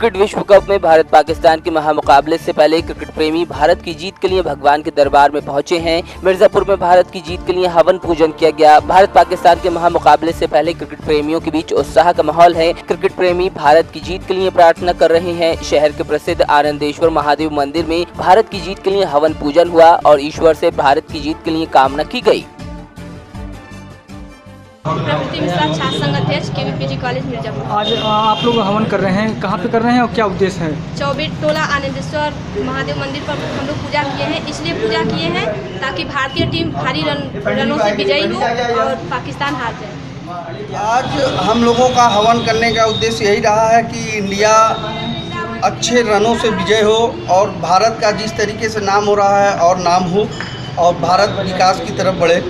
Cricket विश्व cup में भारत पाकिस्तान के महामुकाबले से पहले क्रिकेट प्रेमी भारत की जीत के लिए भगवान के दरबार में पहुंचे हैं। मिर्जापुर में भारत की जीत के लिए हवन पूजन किया गया। भारत पाकिस्तान के महामुकाबले से पहले क्रिकेट प्रेमियों के बीच उत्साह का माहौल है। क्रिकेट प्रेमी भारत की जीत के लिए प्रार्थना कर रहे हैं। शहर के प्रसिद्ध आनंदेश्वर महादेव मंदिर में भारत की जीत के लिए हवन पूजन हुआ और ईश्वर से भारत की जीत के लिए कामना की गयी। प्रकृति मिश्रा छात्र संघ अध्यक्ष केवीपीजी कॉलेज मिर्जापुर। आज आप लोग हवन कर रहे हैं, कहाँ पे कर रहे हैं और क्या उद्देश्य है? चौबे टोला आनंदेश्वर महादेव मंदिर पर हम लोग पूजा किए हैं। इसलिए पूजा किए हैं ताकि भारतीय टीम भारी रनों से विजयी हो और पाकिस्तान हार जाए। आज हम लोगों का हवन करने का उद्देश्य यही रहा है कि इंडिया अच्छे रनों से विजय हो और भारत का जिस तरीके से नाम हो रहा है और नाम हो और भारत विकास की तरफ बढ़े।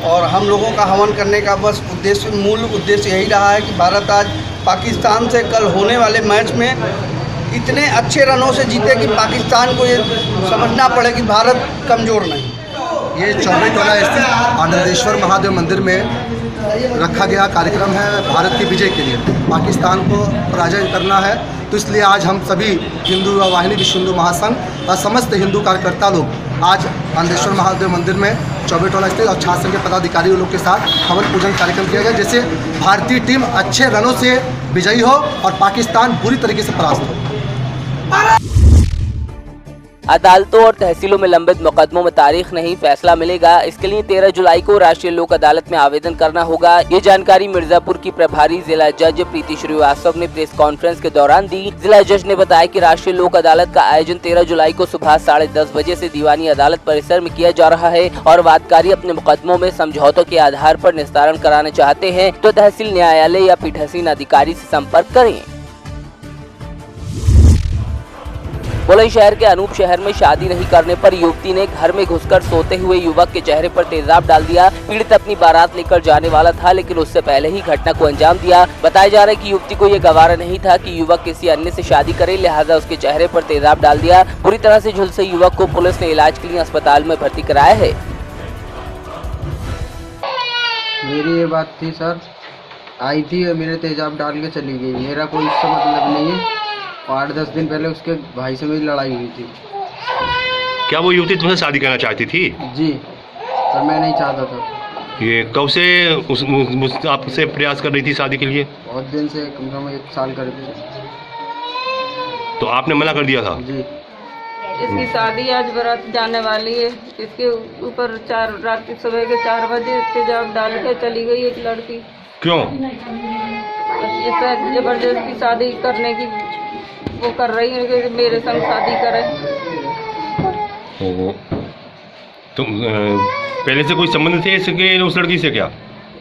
और हम लोगों का हवन करने का बस मूल उद्देश्य यही रहा है कि भारत आज पाकिस्तान से कल होने वाले मैच में इतने अच्छे रनों से जीते कि पाकिस्तान को ये समझना पड़े कि भारत कमज़ोर नहीं। ये चौबे टोला स्थित आनंदेश्वर महादेव मंदिर में रखा गया कार्यक्रम है भारत की विजय के लिए। पाकिस्तान को पराजय करना है, तो इसलिए आज हम सभी हिंदू वाहिनी विश्व हिंदू महासंघ और समस्त हिंदू कार्यकर्ता लोग आज आनंदेश्वर महादेव मंदिर में चौबे टोला स्थित और छात्र संघ के पदाधिकारियों लोग के साथ हवन पूजन कार्यक्रम किया गया, जिससे भारतीय टीम अच्छे रनों से विजयी हो और पाकिस्तान बुरी तरीके से परास्त हो। अदालतों और तहसीलों में लंबित मुकदमों में तारीख नहीं, फैसला मिलेगा। इसके लिए 13 जुलाई को राष्ट्रीय लोक अदालत में आवेदन करना होगा। ये जानकारी मिर्जापुर की प्रभारी जिला जज प्रीति श्रीवास्तव ने प्रेस कॉन्फ्रेंस के दौरान दी। जिला जज ने बताया कि राष्ट्रीय लोक अदालत का आयोजन 13 जुलाई को सुबह 10:30 बजे से दीवानी अदालत परिसर में किया जा रहा है और वादकारी अपने मुकदमों में समझौतों के आधार पर निस्तारण कराना चाहते हैं तो तहसील न्यायालय या पीठासीन अधिकारी से संपर्क करें। बुलंदशहर के अनूप शहर में शादी नहीं करने पर युवती ने घर में घुसकर सोते हुए युवक के चेहरे पर तेजाब डाल दिया। पीड़ित अपनी बारात लेकर जाने वाला था, लेकिन उससे पहले ही घटना को अंजाम दिया। बताया जा रहा है कि युवती को ये गवारा नहीं था कि युवक किसी अन्य से शादी करे, लिहाजा उसके चेहरे पर तेजाब डाल दिया। बुरी तरह से झुलसे युवक को पुलिस ने इलाज के लिए अस्पताल में भर्ती कराया है। मेरी ये बात थी सर, आई थी और मेरे तेजाब डाल के चली गई। मेरा कोई इससे मतलब नहीं है। 8-10 दिन पहले उसके भाई से मेरी लड़ाई हुई थी। क्या वो युवती तुमसे शादी करना चाहती थी? जी सर, मैं नहीं चाहता था। ये कब से आपसे प्रयास कर रही थी शादी के लिए? बहुत दिन से, कम से कम 1 साल करीब से। तो आपने मना कर दिया था? जी। इसकी शादी आज बारात जाने वाली है। इसके ऊपर रात की सुबह के 4 बजे तेजाब डाल के चली गई एक लड़की। क्यों? ये जबरदस्ती शादी करने की वो कर रही है कि मेरे संग शादी करे। तुम पहले से कोई संबंध थे इसके उस लड़की से? क्या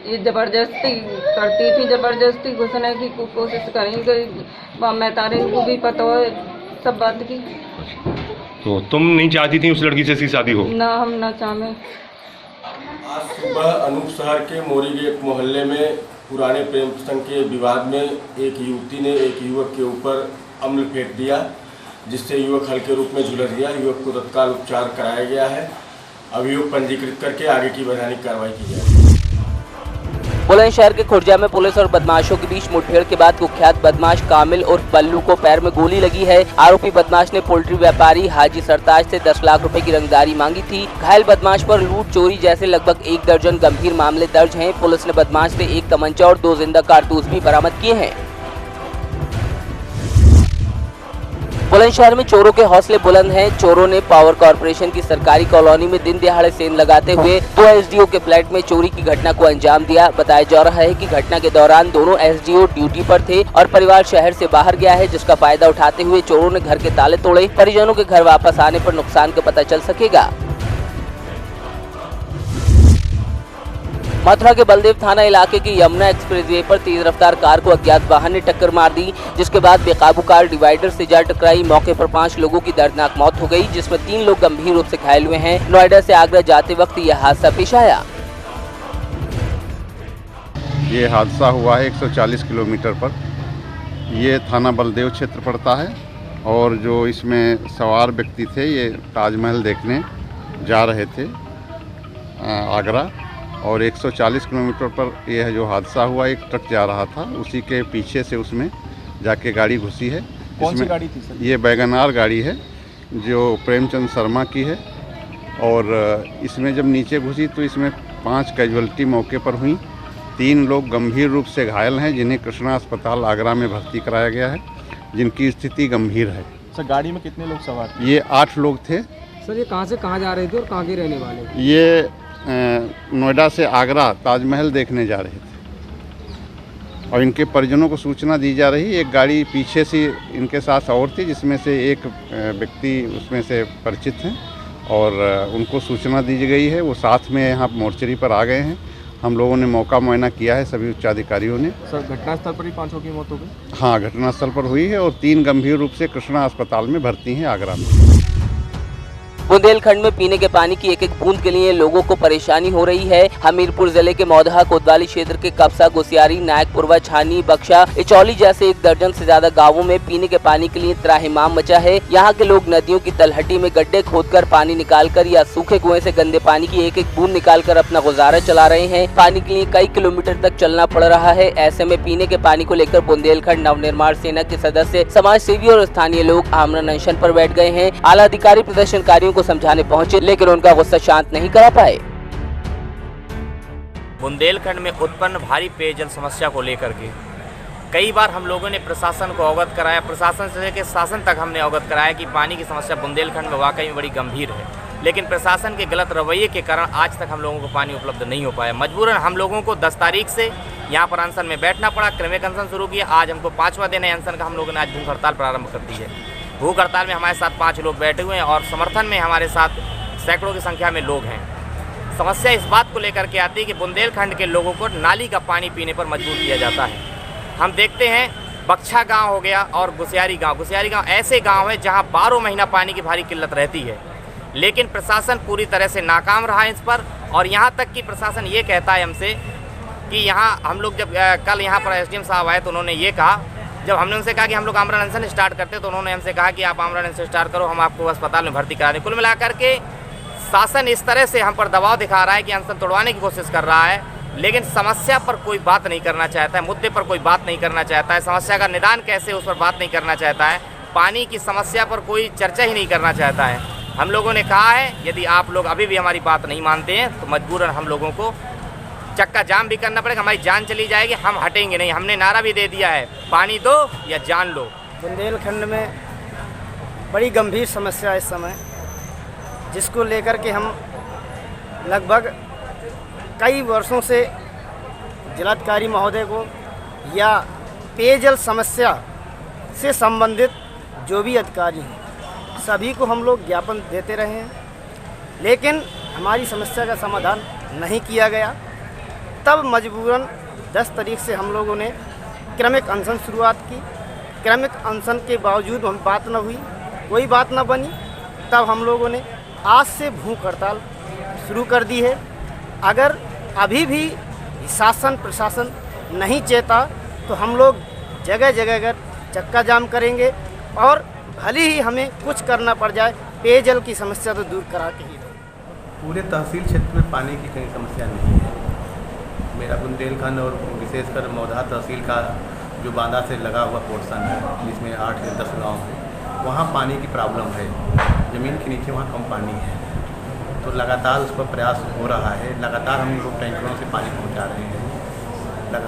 ये जबरदस्ती करती थी, जबरदस्ती घुसने की कोशिश करेंगे। मैं तारे को भी पता है सब बात की। तो तुम नहीं चाहती थी उस लड़की से इसकी शादी हो? ना, हम ना चाहे। आज सुबह अनूप शहर के मोरी गेट मोहल्ले में पुराने प्रेम प्रसंग के विवाद में एक युवती ने एक युवक के ऊपर अम्ल फेंक दिया, जिससे युवक हल्के रूप में झुलस गया। युवक को तत्काल उपचार कराया गया है। अभियोग पंजीकृत करके आगे की वैधानिक कार्रवाई की जाएगी। बुलंदशहर के खुर्जा में पुलिस और बदमाशों के बीच मुठभेड़ के बाद कुख्यात बदमाश कामिल और पल्लू को पैर में गोली लगी है। आरोपी बदमाश ने पोल्ट्री व्यापारी हाजी सरताज से 10 लाख रुपए की रंगदारी मांगी थी। घायल बदमाश पर लूट, चोरी जैसे लगभग 1 दर्जन गंभीर मामले दर्ज हैं। पुलिस ने बदमाश से 1 तमंचा और 2 जिंदा कारतूस भी बरामद किए हैं। बुलंदशहर में चोरों के हौसले बुलंद हैं। चोरों ने पावर कॉर्पोरेशन की सरकारी कॉलोनी में दिन दिहाड़े सेंध लगाते हुए 2 एसडीओ के फ्लैट में चोरी की घटना को अंजाम दिया। बताया जा रहा है कि घटना के दौरान दोनों एसडीओ ड्यूटी पर थे और परिवार शहर से बाहर गया है, जिसका फायदा उठाते हुए चोरों ने घर के ताले तोड़े। परिजनों के घर वापस आने पर नुकसान का पता चल सकेगा। मथुरा के बलदेव थाना इलाके की यमुना एक्सप्रेसवे पर तेज रफ्तार कार को अज्ञात वाहन ने टक्कर मार दी, जिसके बाद बेकाबू कार डिवाइडर से जा टकराई। मौके पर 5 लोगों की दर्दनाक मौत हो गई, जिसमें 3 लोग गंभीर रूप से घायल हुए हैं। नोएडा से आगरा जाते वक्त यह हादसा पेश आया। ये हादसा हुआ है 140 किलोमीटर पर। ये थाना बलदेव क्षेत्र पड़ता है और जो इसमें सवार व्यक्ति थे ये ताजमहल देखने जा रहे थे आगरा, और 140 किलोमीटर पर यह जो हादसा हुआ, एक ट्रक जा रहा था, उसी के पीछे से उसमें जाके गाड़ी घुसी है। कौन सी इसमें- गाड़ी थी सर? ये वैगनार गाड़ी है जो प्रेमचंद शर्मा की है और इसमें जब नीचे घुसी तो इसमें 5 कैजुअल्टी मौके पर हुई। 3 लोग गंभीर रूप से घायल हैं जिन्हें कृष्णा अस्पताल आगरा में भर्ती कराया गया है, जिनकी स्थिति गंभीर है। सर गाड़ी में कितने लोग सवार थे? ये 8 लोग थे। सर ये कहाँ से कहाँ जा रहे थे और कहाँ के रहने वाले थे? ये नोएडा से आगरा ताजमहल देखने जा रहे थे और इनके परिजनों को सूचना दी जा रही। एक गाड़ी पीछे से इनके साथ और थी जिसमें से एक व्यक्ति उसमें से परिचित हैं और उनको सूचना दी गई है। वो साथ में यहाँ मोर्चरी पर आ गए हैं। हम लोगों ने मौका मुआयना किया है सभी उच्चाधिकारियों ने। सर घटनास्थल पर ही 5 की मौत हो गई? हाँ, घटनास्थल पर हुई है और 3 गंभीर रूप से कृष्णा अस्पताल में भर्ती हैं आगरा में। बुंदेलखंड में पीने के पानी की एक एक बूंद के लिए लोगों को परेशानी हो रही है। हमीरपुर जिले के मौदहा कोतवाली क्षेत्र के कब्सा, गुसियारी, नायकपुरवा, छानी, बक्शा, इचौली जैसे 1 दर्जन से ज्यादा गांवों में पीने के पानी के लिए त्राहिमाम मचा है। यहाँ के लोग नदियों की तलहटी में गड्ढे खोदकर पानी निकालकर या सूखे कुएं से गंदे पानी की एक एक बूंद निकालकर अपना गुजारा चला रहे हैं। पानी के लिए कई किलोमीटर तक चलना पड़ रहा है। ऐसे में पीने के पानी को लेकर बुंदेलखंड नवनिर्माण सेना के सदस्य, समाज सेवी और स्थानीय लोग आमरण अनशन पर बैठ गए हैं। आला अधिकारी प्रदर्शनकारियों को समझाने पहुंचे लेकिन उनका गुस्सा शांत नहीं करा पाए। बुंदेलखंड में उत्पन्न भारी पेयजल समस्या को लेकर के कई बार हम लोगों ने प्रशासन को अवगत कराया, प्रशासन से लेकर शासन तक हमने अवगत कराया कि पानी की समस्या बुंदेलखंड में वाकई में बड़ी गंभीर है, लेकिन प्रशासन के गलत रवैये के कारण आज तक हम लोगों को पानी उपलब्ध नहीं हो पाया। मजबूरन हम लोगों को 10 तारीख से यहाँ पर अनशन में बैठना पड़ा। क्रमिक अनशन शुरू किया। आज हमको 5वां दिन है अनशन का। हम लोगों ने आज भूख हड़ताल प्रारंभ कर दी है। भूख हड़ताल में हमारे साथ 5 लोग बैठे हुए हैं और समर्थन में हमारे साथ सैकड़ों की संख्या में लोग हैं। समस्या इस बात को लेकर के आती है कि बुंदेलखंड के लोगों को नाली का पानी पीने पर मजबूर किया जाता है। हम देखते हैं बक्छा गांव हो गया और गुसियारी गांव ऐसे गांव है जहां 12 महीना पानी की भारी किल्लत रहती है, लेकिन प्रशासन पूरी तरह से नाकाम रहा इस पर। और यहां तक कि प्रशासन ये कहता है हमसे कि यहाँ हम लोग जब कल यहाँ पर एसडीएम साहब आए तो उन्होंने ये कहा, जब हमने उनसे कहा कि हम लोग आमरण अनशन स्टार्ट करते तो उन्होंने हमसे कहा कि आप आमरण अनशन स्टार्ट करो, हम आपको अस्पताल में भर्ती करा दें। कुल मिलाकर के शासन इस तरह से हम पर दबाव दिखा रहा है कि अनशन तोड़वाने की कोशिश कर रहा है, लेकिन समस्या पर कोई बात नहीं करना चाहता है, मुद्दे पर कोई बात नहीं करना चाहता है, समस्या का निदान कैसे उस पर बात नहीं करना चाहता है, पानी की समस्या पर कोई चर्चा ही नहीं करना चाहता है। हम लोगों ने कहा है यदि आप लोग अभी भी हमारी बात नहीं मानते हैं तो मजबूरन हम लोगों को चक्का जाम भी करना पड़ेगा, हमारी जान चली जाएगी, हम हटेंगे नहीं। हमने नारा भी दे दिया है, पानी दो या जान लो। बुंदेलखंड में बड़ी गंभीर समस्या इस समय, जिसको लेकर के हम लगभग कई वर्षों से जिलाधिकारी महोदय को या पेयजल समस्या से संबंधित जो भी अधिकारी हैं सभी को हम लोग ज्ञापन देते रहे हैं, लेकिन हमारी समस्या का समाधान नहीं किया गया। तब मजबूरन 10 तारीख से हम लोगों ने क्रमिक अनशन शुरुआत की। क्रमिक अनशन के बावजूद हम बात न हुई, कोई बात न बनी। तब हम लोगों ने आज से भूख हड़ताल शुरू कर दी है। अगर अभी भी शासन प्रशासन नहीं चेता तो हम लोग जगह जगह चक्का जाम करेंगे और भले ही हमें कुछ करना पड़ जाए, पेयजल की समस्या तो दूर करा के ही रहें। पूरे तहसील क्षेत्र में पानी की कहीं समस्या नहीं है। मेरा बुंदेलखंड और विशेषकर मौदहा तहसील का जो बांदा से लगा हुआ पोर्शन है, जिसमें 8 से 10 गाँव है, वहाँ पानी की प्रॉब्लम है। ज़मीन के नीचे वहाँ कम पानी है, तो लगातार उस पर प्रयास हो रहा है। लगातार हम लोग टैंकरों से पानी पहुँचा रहे हैं।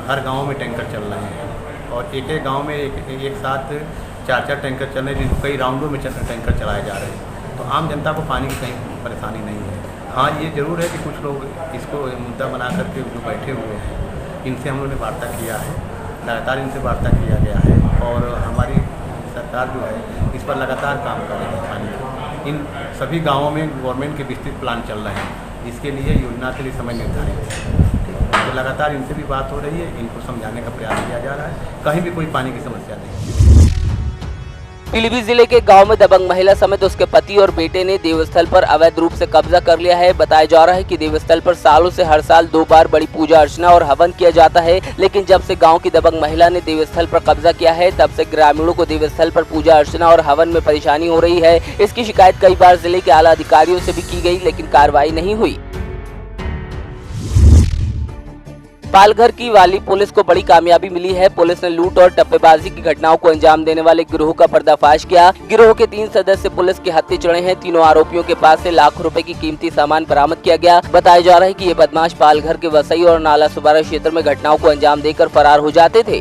हर गाँव में टैंकर चल रहे हैं और एक गाँव में एक साथ 4-4 टैंकर चल रहे हैं, जिनको कई राउंडों में टैंकर चलाए जा रहे हैं। तो आम जनता को पानी की कहीं परेशानी नहीं है। हाँ, ये ज़रूर है कि कुछ लोग इसको मुद्दा बना करके जो बैठे हुए हैं, इनसे हम लोगों ने वार्ता किया है, लगातार इनसे वार्ता किया गया है और हमारी सरकार जो है इस पर लगातार काम कर रही है। पानी इन सभी गाँवों में गवर्नमेंट के विस्तृत प्लान चल रहे हैं, जिसके लिए योजना के लिए समय निर्धारित है। तो लगातार इनसे भी बात हो रही है, इनको समझाने का प्रयास किया जा रहा है। कहीं भी कोई पानी की समस्या नहीं। पीलीभीत जिले के गांव में दबंग महिला समेत उसके पति और बेटे ने देवस्थल पर अवैध रूप से कब्जा कर लिया है। बताया जा रहा है कि देवस्थल पर सालों से हर साल 2 बार बड़ी पूजा अर्चना और हवन किया जाता है, लेकिन जब से गांव की दबंग महिला ने देवस्थल पर कब्जा किया है तब से ग्रामीणों को देवस्थल पर पूजा अर्चना और हवन में परेशानी हो रही है। इसकी शिकायत कई बार जिले के आला अधिकारियों से भी की गई, लेकिन कार्रवाई नहीं हुई। पालघर की वाली पुलिस को बड़ी कामयाबी मिली है। पुलिस ने लूट और टप्पेबाजी की घटनाओं को अंजाम देने वाले गिरोह का पर्दाफाश किया। गिरोह के 3 सदस्य पुलिस के हत्थे चढ़े हैं। तीनों आरोपियों के पास से लाखों रुपए की कीमती सामान बरामद किया गया। बताया जा रहा है कि ये बदमाश पालघर के वसई और नाला सुबारा क्षेत्र में घटनाओं को अंजाम देकर फरार हो जाते थे।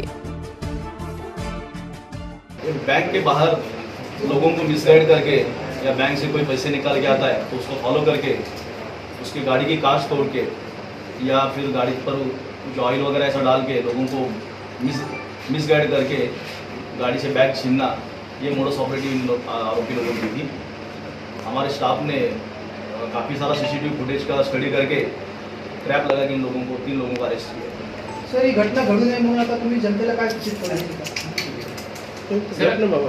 बैंक के बाहर लोगों को मिसगाइड करके या बैंक से कोई पैसे निकाल के आता है तो उसको फॉलो करके उसकी गाड़ी की कांच तोड़ के या फिर गाड़ी पर कुछ ऑयल वगैरह ऐसा डाल के लोगों को मिसगाइड करके गाड़ी से बैग छीनना, ये मोडस ऑपरेटिव आरोपी लोगों की थी। हमारे स्टाफ ने काफ़ी सारा सीसीटीवी फुटेज का स्टडी करके ट्रैप लगा के इन लोगों को 3 लोगों को अरेस्ट किया। सर, ही घटना घडू नये म्हणून आता तुम्ही जनतेला काय सूचित कराल?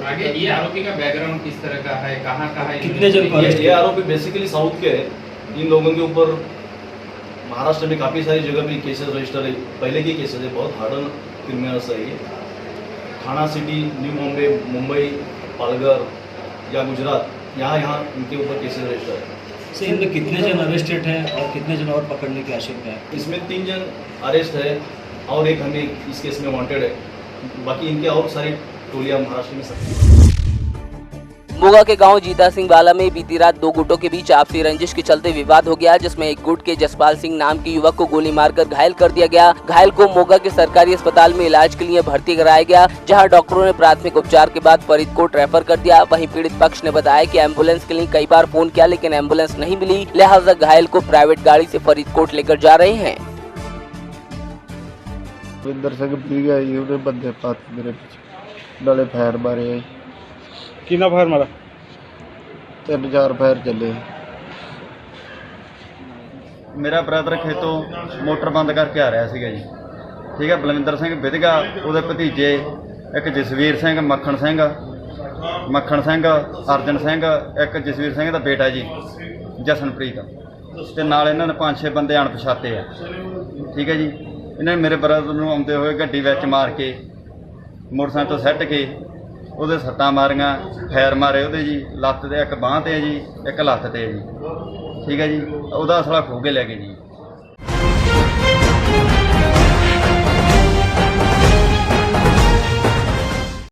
आगे ये आरोपी का बैकग्राउंड किस तरह का है, कहाँ का है, कितने जन ये आरोपी बेसिकली साउथ के हैं। इन लोगों के ऊपर महाराष्ट्र में काफ़ी सारी जगह भी केसेस रजिस्टर है, पहले की केसेस है, बहुत हार्डन क्रिमिनल्स है ये। थाना सिटी, न्यू बॉम्बे, मुंबई, पालघर या गुजरात, यहाँ इनके ऊपर केसेस रजिस्टर है। सर, इनमें कितने जन अरेस्टेड हैं और कितने जन और पकड़ने की आशंका है? इसमें 3 जन अरेस्ट है और एक हमें इस केस में वांटेड है। बाकी इनके और सारी टोलियां महाराष्ट्र में सक्रिय। मोगा के गांव जीता सिंह वाला में बीती रात 2 गुटों के बीच आपसी रंजिश के चलते विवाद हो गया, जिसमें एक गुट के जसपाल सिंह नाम के युवक को गोली मारकर घायल कर दिया गया। घायल को मोगा के सरकारी अस्पताल में इलाज के लिए भर्ती कराया गया, जहां डॉक्टरों ने प्राथमिक उपचार के बाद फरीदकोट रेफर कर दिया। वहीं पीड़ित पक्ष ने बताया कि एम्बुलेंस के लिए कई बार फोन किया लेकिन एम्बुलेंस नहीं मिली, लिहाजा घायल को प्राइवेट गाड़ी से फरीदकोट लेकर जा रहे हैं। डले फैर मारे, कितना फायर मारा? 3-4 फैर चले। मेरा ब्रदर खेतों मोटर बंद करके आ रहा सीगा जी, ठीक है। बलविंदर सिंह विधगा, ਉਹਦੇ ਭਤੀਜੇ ਇੱਕ ਜਸਵੀਰ ਸਿੰਘ, ਮੱਖਣ ਸਿੰਘ, ਅਰਜਨ ਸਿੰਘ, ਇੱਕ ਜਸਵੀਰ ਸਿੰਘ ਦਾ ਬੇਟਾ ਜੀ ਜਸਨਪ੍ਰੀਤ, ਤੇ ਨਾਲ ਇਹਨਾਂ ਨੇ 5-6 ਬੰਦੇ ਅਣਪਛਾਤੇ ਆ, ਠੀਕ ਹੈ ਜੀ। ਇਹਨਾਂ ਨੇ ਮੇਰੇ ਬ੍ਰਦਰ ਨੂੰ ਆਉਂਦੇ ਹੋਏ ਗੱਡੀ ਵਿੱਚ ਮਾਰ ਕੇ मोटरसाइकिल तो सैट के ਉਹਦੇ सट्टा मारियां, फैर मारे ਉਹਦੇ जी, ਲੱਤ ਤੇ, एक बांह ਤੇ जी, एक ਲੱਤ ਤੇ जी, ठीक है जी। ਉਹਦਾ ਅਸਲਾ ਖੋਹ के लै गए जी।